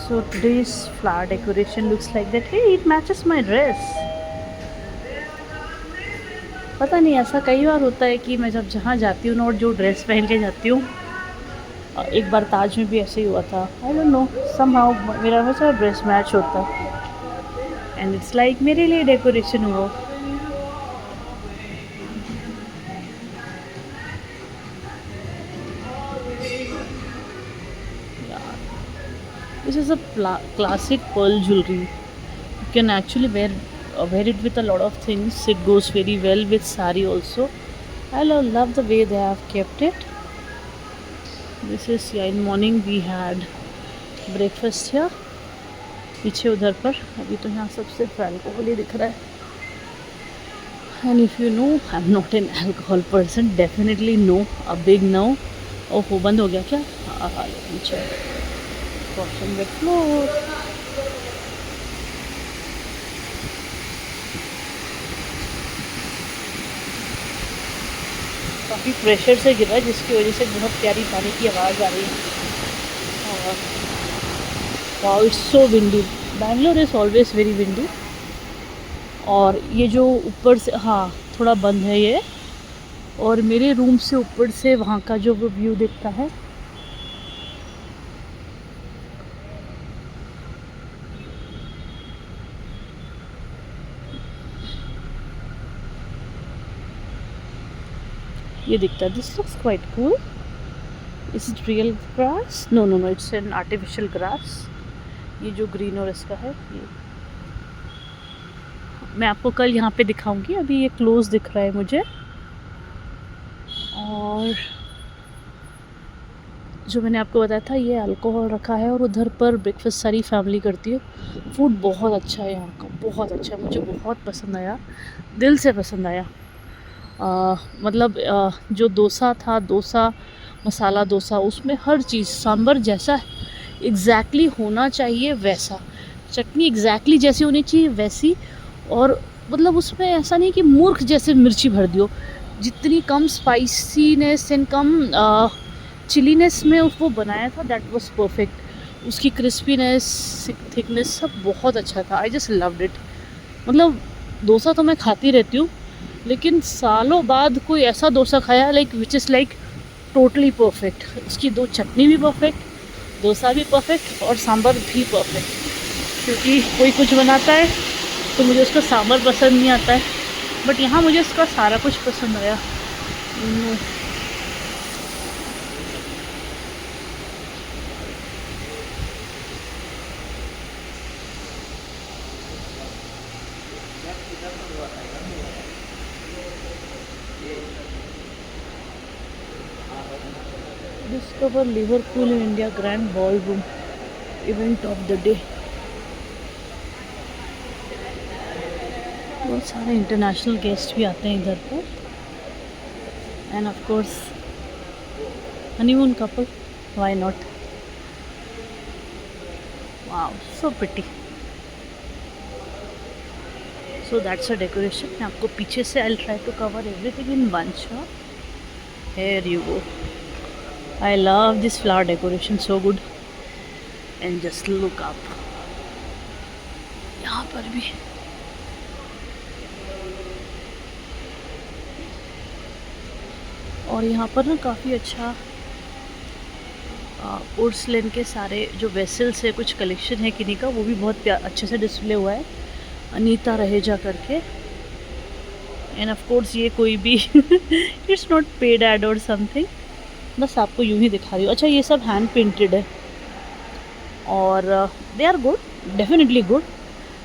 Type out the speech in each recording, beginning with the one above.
So today's flower decoration looks like that. Hey, it matches my dress. पता नहीं, ऐसा कई बार होता है कि मैं जब जहाँ जाती हूँ ना और जो ड्रेस पहन के जाती हूँ, एक बार ताज में भी ऐसे ही हुआ था। आई डोंट नो, समहाउ मेरा हमेशा ड्रेस मैच होता एंड इट्स लाइक मेरे लिए डेकोरेशन हुआ। This is a classic pearl jewelry. You can actually wear it with a lot of things. It goes very well with sari also. I love the way they have kept it. This is, yeah, in morning we had breakfast here. पीछे उधर पर अभी तो यहाँ सबसे alcohol ही दिख रहा है. And if you know, I'm not an alcohol person. Definitely no. A big no. ओहो, बंद हो गया क्या? नीचे washing the floor. काफ़ी प्रेशर से गिरा है जिसकी वजह से बहुत प्यारी पानी की आवाज़ आ रही है. Wow, it's so windy. Bangalore is always very windy. और ये जो ऊपर से, हाँ, थोड़ा बंद है ये. और मेरे रूम से ऊपर से वहाँ का जो व्यू दिखता है, ये दिखता है. This looks quite cool. Is it real grass? No no no, it's an artificial grass. ये जो ग्रीन और इसका है, ये मैं आपको कल यहाँ पे दिखाऊंगी. अभी ये क्लोज दिख रहा है मुझे. और जो मैंने आपको बताया था, ये अल्कोहल रखा है और उधर पर ब्रेकफास्ट सारी फैमिली करती है. फूड बहुत अच्छा है यहाँ का, बहुत अच्छा है. मुझे बहुत पसंद आया, दिल से पसंद आया. मतलब जो डोसा था, डोसा, मसाला डोसा, उसमें हर चीज़ सांभर जैसा एग्जैक्टली होना चाहिए वैसा, चटनी एग्जैक्टली जैसी होनी चाहिए वैसी. और मतलब उसमें ऐसा नहीं कि मूर्ख जैसे मिर्ची भर दियो. जितनी कम स्पाइसीनेस एंड कम चिलीनेस में उसको बनाया था, दैट वाज परफेक्ट. उसकी क्रिस्पीनेस, थिकनेस सब बहुत अच्छा था. I just loved it. मतलब डोसा तो मैं खाती रहती हूँ, लेकिन सालों बाद कोई ऐसा डोसा खाया like which is like totally perfect. उसकी दो चटनी भी परफेक्ट, डोसा भी परफेक्ट और सांभर भी परफेक्ट. क्योंकि कोई कुछ बनाता है तो मुझे उसका सांभर पसंद नहीं आता है, बट यहाँ मुझे उसका सारा कुछ पसंद आया. Discover Liverpool in India Grand Ballroom event of the day. बहुत सारे इंटरनेशनल गेस्ट भी आते हैं इधर पर. And of course honeymoon couple, why not. Wow, so pretty. So that's a decoration. मैं आपको पीछे से I will try to cover everything in one shot. Here you go. I love this flower decoration, so good. And just look up. यहाँ पर भी और यहाँ पर ना काफ़ी अच्छा पोर्सलेन के सारे जो वेसल्स है, कुछ कलेक्शन है किन्हीं का, वो भी बहुत अच्छे से डिस्प्ले हुआ है. अनीता रहेजा करके. एंड ऑफ कोर्स ये कोई भी इट्स नॉट पेड एड और समथिंग, बस आपको यूं ही दिखा रही हूँ. अच्छा, ये सब हैंड पेंटेड है और they are good, definitely good.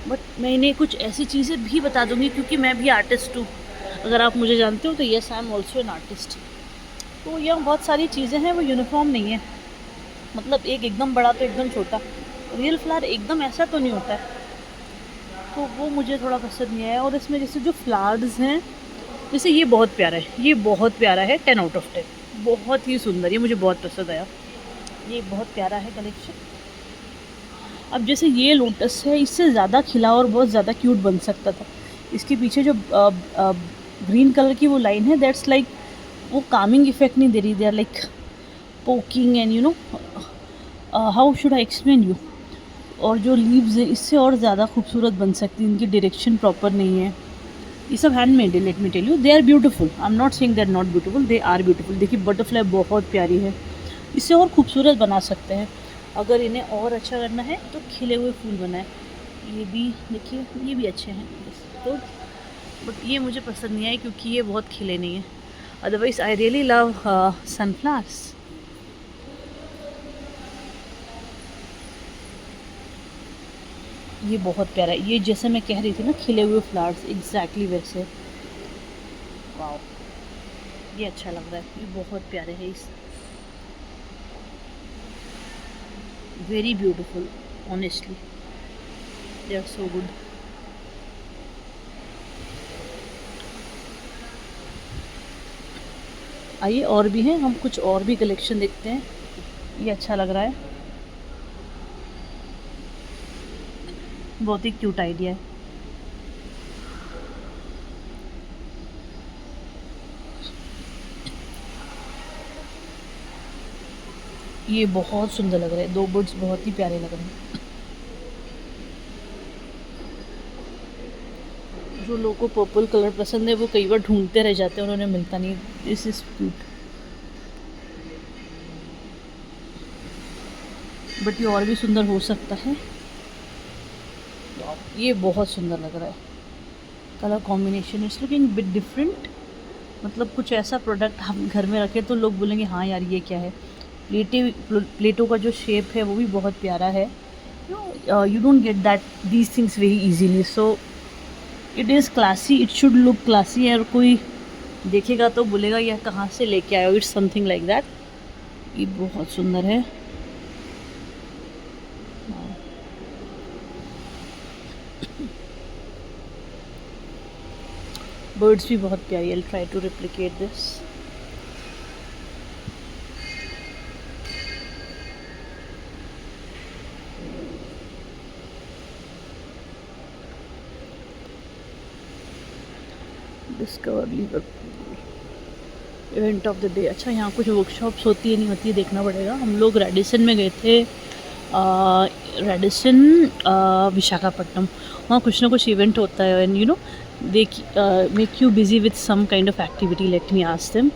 But मैं इन्हें कुछ ऐसी चीज़ें भी बता दूँगी क्योंकि मैं भी आर्टिस्ट हूँ. अगर आप मुझे जानते हो तो yes, I am also an artist. तो यहाँ बहुत सारी चीज़ें हैं वो यूनिफॉर्म नहीं है. मतलब एक एकदम बड़ा तो एकदम छोटा. रियल फ्लावर एकदम ऐसा तो नहीं होता है, तो वो मुझे थोड़ा पसंद नहीं आया. और इसमें जैसे जो फ्लावर्स हैं, जैसे ये बहुत प्यारा है, ये बहुत प्यारा है. 10 आउट ऑफ 10, बहुत ही सुंदर. ये मुझे बहुत पसंद आया. ये बहुत प्यारा है कलेक्शन. अब जैसे ये लोटस है, इससे ज़्यादा खिला और बहुत ज़्यादा क्यूट बन सकता था. इसके पीछे जो ग्रीन कलर की वो लाइन है, दैट्स लाइक वो कामिंग इफेक्ट नहीं दे रही. They are like poking and you know how should I explain you. और जो लीव्स है इससे और ज़्यादा खूबसूरत बन सकती है, इनकी डायरेक्शन प्रॉपर नहीं है। ये सब हैंडमेड है, let me tell you, they are beautiful, I am not saying they are not beautiful, they are beautiful. देखिए बटरफ्लाई बहुत प्यारी है, इससे और खूबसूरत बना सकते हैं। अगर इन्हें और अच्छा करना है तो खिले हुए फूल बनाए। ये भी देखिए, ये भी अच्छे हैं तो, बट ये मुझे पसंद नहीं आए क्योंकि ये बहुत खिले नहीं है। Otherwise I really love sunflowers. ये बहुत प्यारा है, ये जैसे मैं कह रही थी ना खिले हुए फ्लावर्स, एग्जैक्टली वैसे। वाओ, ये अच्छा लग रहा है, ये बहुत प्यारे है। Is very beautiful, honestly they are so good. आइए और भी हैं, हम कुछ और भी कलेक्शन देखते हैं। ये अच्छा लग रहा है, बहुत ही क्यूट आइडिया है। ये बहुत सुंदर लग रहा है, दो बर्ड्स बहुत ही प्यारे लग रहे हैं। जो लोगों को पर्पल कलर पसंद है वो कई बार ढूंढते रह जाते हैं और उन्हें मिलता नहीं। दिस इज क्यूट, बट ये और भी सुंदर हो सकता है। ये बहुत सुंदर लग रहा है, colour combination is looking bit different. मतलब कुछ ऐसा प्रोडक्ट हम घर में रखें तो लोग बोलेंगे हाँ यार ये क्या है। प्लेटों का जो शेप है वो भी बहुत प्यारा है। You don't get that these things very easily, so it is classy, it should look classy. और कोई देखेगा तो बोलेगा यह कहाँ से लेके आए हो, इट्स समथिंग लाइक दैट। ये बहुत सुंदर है। बर्ड्स भी बहुत प्यारी, I try to replicate this. Discover Liverpool event of the day. अच्छा, यहाँ कुछ वर्कशॉप्स होती है नहीं होती है देखना पड़ेगा। हम लोग रेडिसन में गए थे, रेडिसन विशाखापट्टनम। वहाँ कुछ ना कुछ इवेंट होता है and you know they make you busy with some kind of activity. Let me ask them.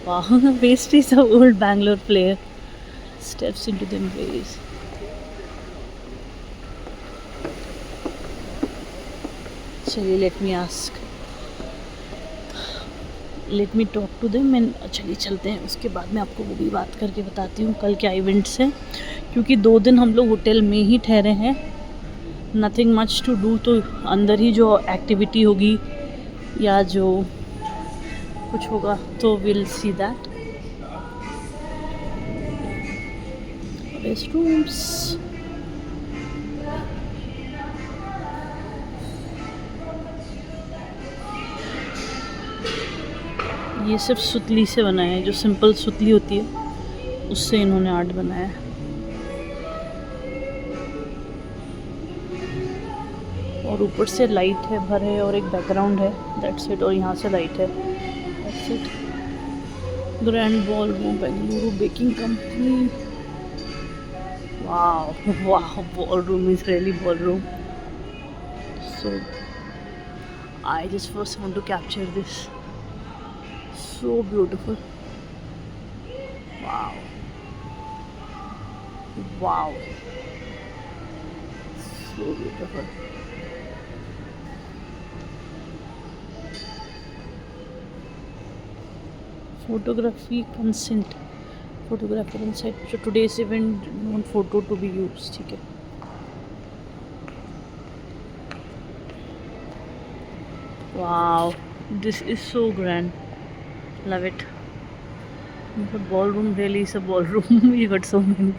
वाह, west is a old Bangalore player steps into the embrace. चलिए, let me talk to them and चलिए चलते हैं। उसके बाद मैं आपको वो भी बात करके बताती हूँ कल क्या इवेंट्स हैं, क्योंकि 2 दिन हम लोग होटल में ही ठहरे हैं, नथिंग मच टू डू। तो अंदर ही जो एक्टिविटी होगी या जो कुछ होगा तो will see that. Rest rooms, ये सिर्फ सुतली से बना है, जो सिंपल सुतली होती है उससे इन्होंने आर्ट बनाया है। और ऊपर से लाइट है भर है और एक बैकग्राउंड है, दैट्स इट। और यहाँ से लाइट है, that's it. Grand ball room, Bengaluru baking company. वाह वाह, ball room is really ball room. So I just first want to capture this, so beautiful. Wow, wow, so beautiful. Photography consent, photographer on site. So today's event want photo to be used, ठीक है। Wow, this is so grand. Love it. The ballroom really is a ballroom. We got so many.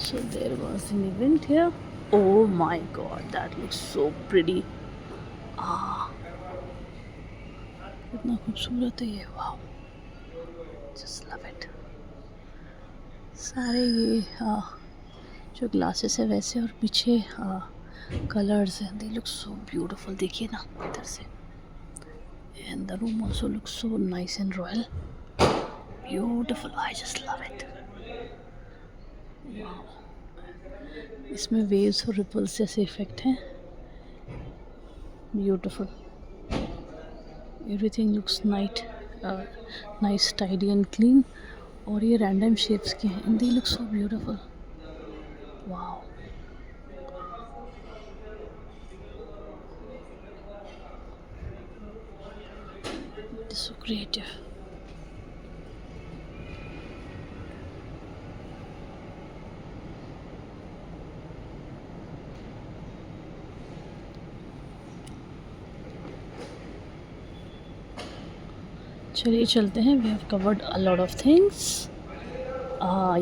So there was an event here. Oh my god, that looks so pretty. कितना खूबसूरत है ये, वाह, just love it. सारे ये जो glasses है वैसे, और पीछे कलर्स हैं, दे लुक सो ब्यूटीफुल। देखिए ना इधर से, and the room also look so nice and royal. Beautiful, I just love it. इसमें वेव्स और रिपल्स जैसे इफेक्ट हैं। Beautiful, everything looks nice, tidy and clean. और ये रैंडम शेप्स के हैं, they look so beautiful. Wow, so creative. चलिए चलते हैं, we have covered a lot of things.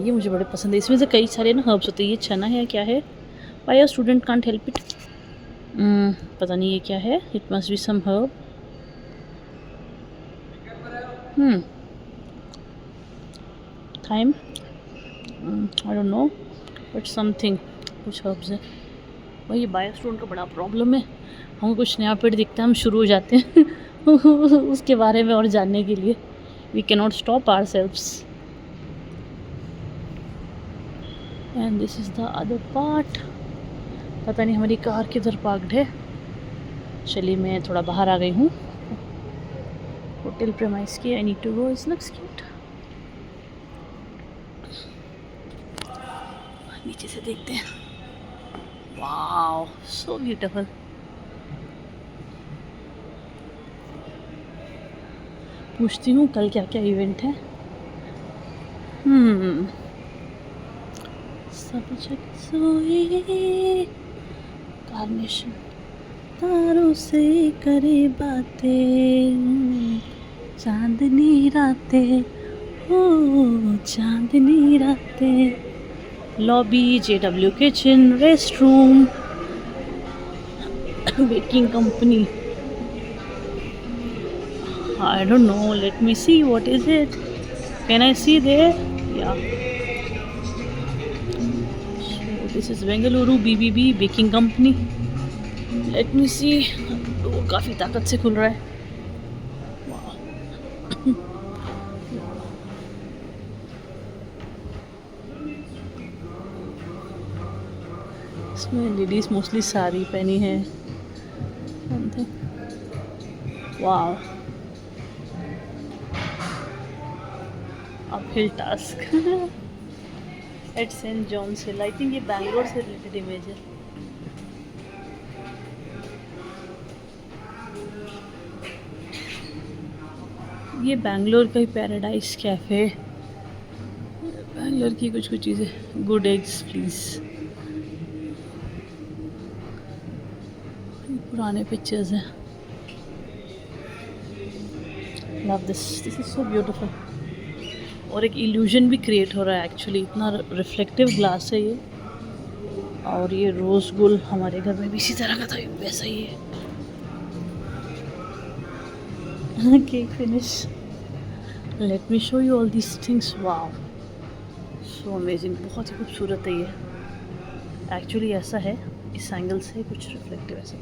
ये मुझे बड़े पसंद है, इसमें से कई सारे ना हर्ब्स होते हैं। ये चना है, क्या है? Why a student can't help it. पता नहीं ये क्या है, it must be some herb. Time, I don't know, but something, कुछ हर्ब्स है। भाई ये बायो स्टूडेंट का बड़ा प्रॉब्लम है, हमको कुछ नया पेड़ दिखता है हम शुरू हो जाते हैं उसके बारे में और जानने के लिए। We can not stop ourselves. And this is the other part. पता नहीं हमारी कार किधर पार्क्ड है। चलिए मैं थोड़ा बाहर आ गई हूँ होटल प्रेमाइस की। I need to go, it's looks cute. नीचे से देखते हैं। Wow, so beautiful. पूछती हूँ कल क्या क्या इवेंट है। सब जगह सोए कार्नेशन, तारों से करे बातें, चांदनी रातें, ओ चांदनी रातें। Lobby, JW kitchen, rest room, baking company. I don't know, let me see, what is it? Can I see there? Yeah. So this is Bengaluru BBB Baking Company. Let me see. वो काफ़ी ताकत से खुल रहा है। इसमें ladies mostly sari पहनी है। Wow, uphill task at saint John's hill. I think ये बैंगलोर से रिलेटेड इमेज है। ये बैंगलोर का ही पैराडाइज कैफ़े। बैंगलोर की कुछ कुछ चीज़ें। Good eggs please. पुराने पिक्चर्स हैं। Love this, this is so beautiful. और एक इल्यूजन भी क्रिएट हो रहा है एक्चुअली, इतना रिफ्लेक्टिव ग्लास है ये। और ये रोज़ गोल हमारे घर में भी इसी तरह का था, वैसा ही है। Cake finish. Let me show you all these things. Wow, so amazing, बहुत ही खूबसूरत है ये। एक्चुअली ऐसा है, इस एंगल से कुछ रिफ्लेक्टिव ऐसा।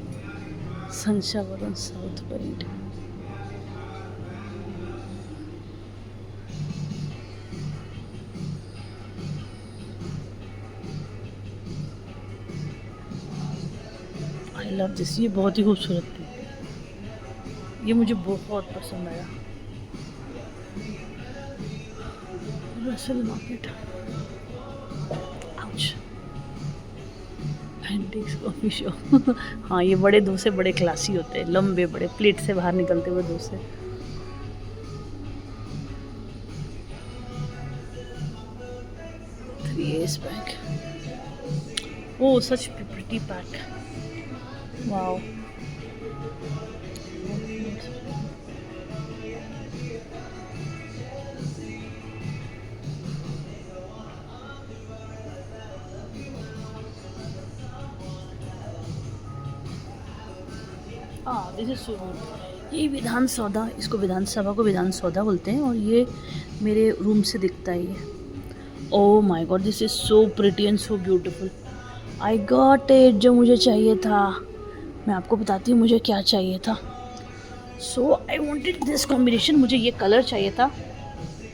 Sunshower on south parade. I love this, ये बहुत ही खूबसूरत थी, ये मुझे बहुत पसंद आया। Russell market, ouch. Antics coffee shop. हाँ, ये बड़े दूर से बड़े क्लासी होते हैं, लंबे बड़े प्लेट से बाहर निकलते हुए दूर से। Yes, bag. Oh, such pretty pack. Wow. This is so good. ये विधान सौदा, इसको विधानसभा को विधान सौदा बोलते हैं, और ये मेरे रूम से दिखता है ये। ओह my God, this is so pretty and so beautiful. I got it, जो मुझे चाहिए था। मैं आपको बताती हूँ मुझे क्या चाहिए था। सो आई वांटेड दिस कॉम्बिनेशन, मुझे ये कलर चाहिए था।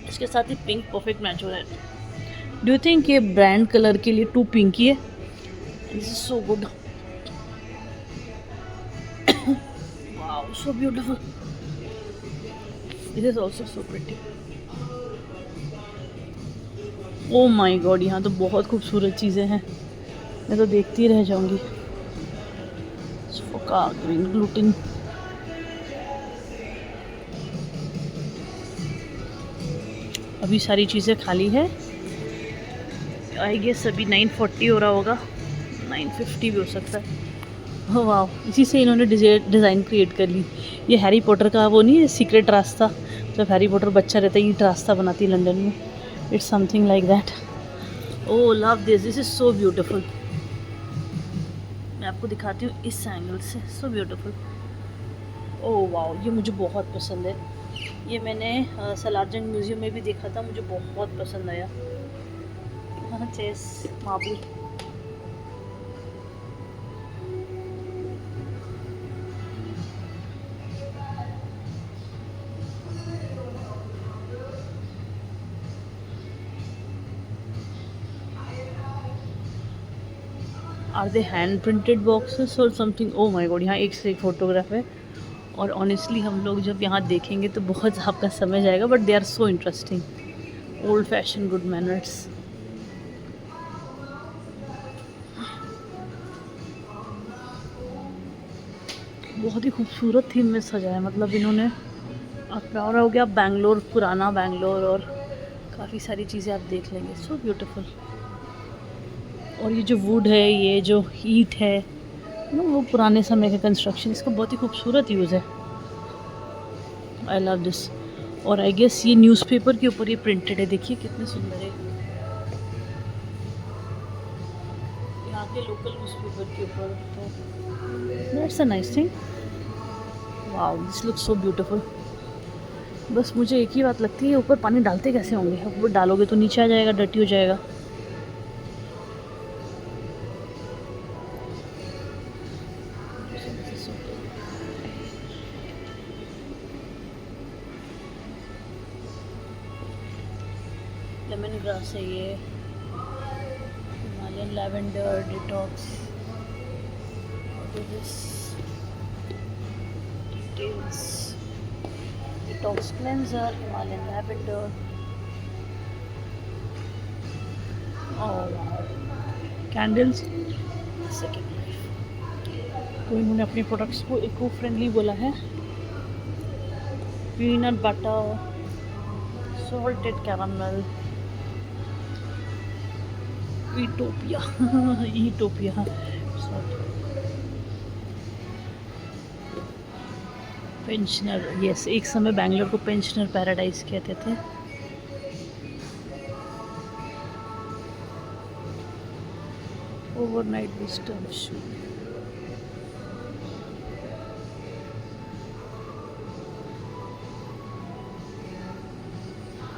इसके साथ ही पिंक परफेक्ट मैच हो रहा है। डू यू थिंक ये ब्रांड कलर के लिए टू पिंकी है? This is so good, wow so beautiful, this is also so pretty. Oh my god, यहाँ तो बहुत खूबसूरत चीज़ें हैं, मैं तो देखती रह जाऊंगी। फोका ग्रीन ग्लूटेन, अभी सारी चीज़ें खाली है। आई गेस अभी 9:40 हो रहा होगा, 9:50 भी हो सकता है। हो वाह, इसी से इन्होंने डिज़ाइन क्रिएट कर ली। ये हैरी पॉटर का वो नहीं है सीक्रेट रास्ता, जब हैरी पॉटर बच्चा रहता है ये रास्ता बनाती है लंदन में, it's something like that. Oh love this, this is so beautiful. मैं आपको दिखाती हूँ इस एंगल से, सो ब्यूटीफुल। ओह वाह, ये मुझे बहुत पसंद है। ये मैंने सलारजंग म्यूज़ियम में भी देखा था, मुझे बहुत पसंद आया। हाँ, chess marble. Are they hand printed boxes और समथिंग? ओह माय गॉड, यहाँ एक से एक फोटोग्राफ है। और ऑनेस्टली हम लोग जब यहाँ देखेंगे तो बहुत आपका समय जाएगा, but they are so interesting. Old fashion good manners. बहुत ही खूबसूरत थीम में सजाया, मतलब इन्होंने, आप प्यारा हो गया बैंगलोर, पुराना बैंगलोर, और काफ़ी सारी चीज़ें आप देख लेंगे, सो ब्यूटीफुल। और ये जो वुड है, ये जो ईंट है ना, वो पुराने समय के कंस्ट्रक्शन, इसका बहुत ही खूबसूरत यूज़ है। I love this. और आई गेस ये न्यूज़पेपर के ऊपर ये प्रिंटेड है, देखिए कितने सुंदर है। यहाँ के लोकल न्यूज़पेपर के ऊपर, तो that's a nice thing. Wow, this looks so beautiful. बस मुझे एक ही बात लगती है, ऊपर पानी डालते कैसे होंगे? ऊपर डालोगे तो नीचे आ जाएगा, डर्टी हो जाएगा। लेमन ग्रास है ये, Himalayan lavender detox, details, detox cleanser, Himalayan lavender. Candles, second life. तो इन्होंने अपने प्रोडक्ट्स को इको फ्रेंडली बोला है। Peanut butter, salted caramel, Eatopia Eatopia, pensioner. Yes, एक समय बैंगलोर को पेंशनर पैराडाइज कहते थे। ओवरनाइट विस्टम शू,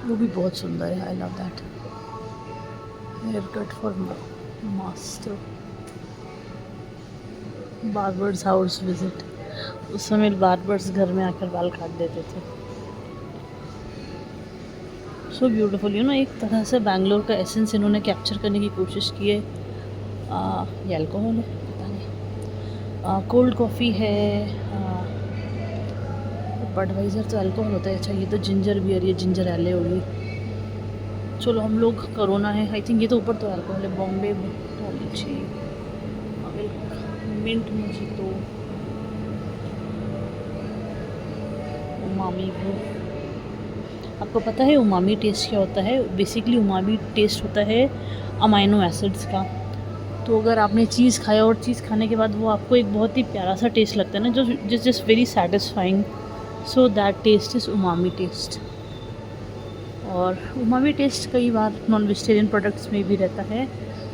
वो भी बहुत सुंदर है। I love that. Hair cut for master, barbers house visit. उस समय बार्बर्स घर में आकर बाल काट देते थे। सो ब्यूटीफुल, यू नो, एक तरह से बैंगलोर का एसेंस इन्होंने कैप्चर करने की कोशिश की है। ये अल्कोहल है, पता नहीं। कोल्ड कॉफ़ी है, बडवाइज़र तो अल्कोहल होता है। अच्छा, ये तो जिंजर बियर, ये जिंजर एले होगी। चलो हम लोग, कोरोना है आई थिंक, ये तो ऊपर तो अल्कोहल है। बॉम्बे टॉलीची, मिंट मोजितो, उमामी ब्रू। आपको पता है उमामी टेस्ट क्या होता है? बेसिकली उमामी टेस्ट होता है अमाइनो एसिड्स का। तो अगर आपने चीज़ खाया और चीज़ खाने के बाद वो आपको एक बहुत ही प्यारा सा टेस्ट लगता है ना, जो just very satisfying, so that taste is umami taste. और उमामी टेस्ट कई बार नॉन वेजिटेरियन प्रोडक्ट्स में भी रहता है।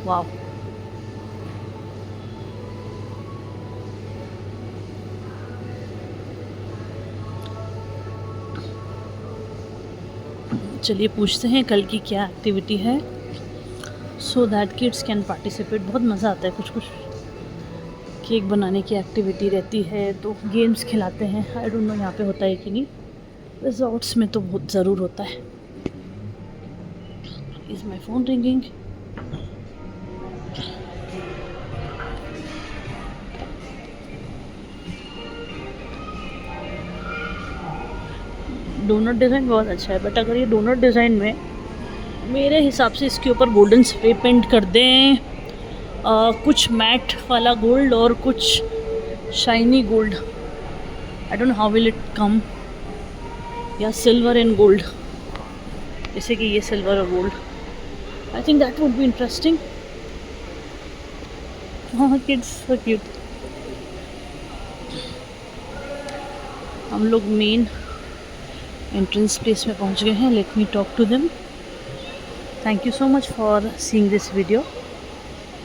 वाह, चलिए पूछते हैं कल की क्या एक्टिविटी है, so that kids can participate. बहुत मज़ा आता है, कुछ कुछ केक बनाने की एक्टिविटी रहती है, तो गेम्स खिलाते हैं। आई डोंट नो यहाँ पे होता है कि नहीं, रिजॉर्ट्स में तो बहुत ज़रूर होता है। Is my phone ringing? Donut design बहुत अच्छा है, बट अगर ये डोनट डिज़ाइन में मेरे हिसाब से इसके ऊपर गोल्डन स्प्रे पेंट कर दें, कुछ मैट वाला गोल्ड और कुछ shiny gold, I don't know how will it come, या सिल्वर एंड गोल्ड, जैसे कि ये सिल्वर और gold, I think that would be interesting. हाँ किड्स सो क्यूट। हम लोग मेन एंट्रेंस प्लेस में पहुंच गए हैं। Let me talk to them. Thank you so much for seeing this video.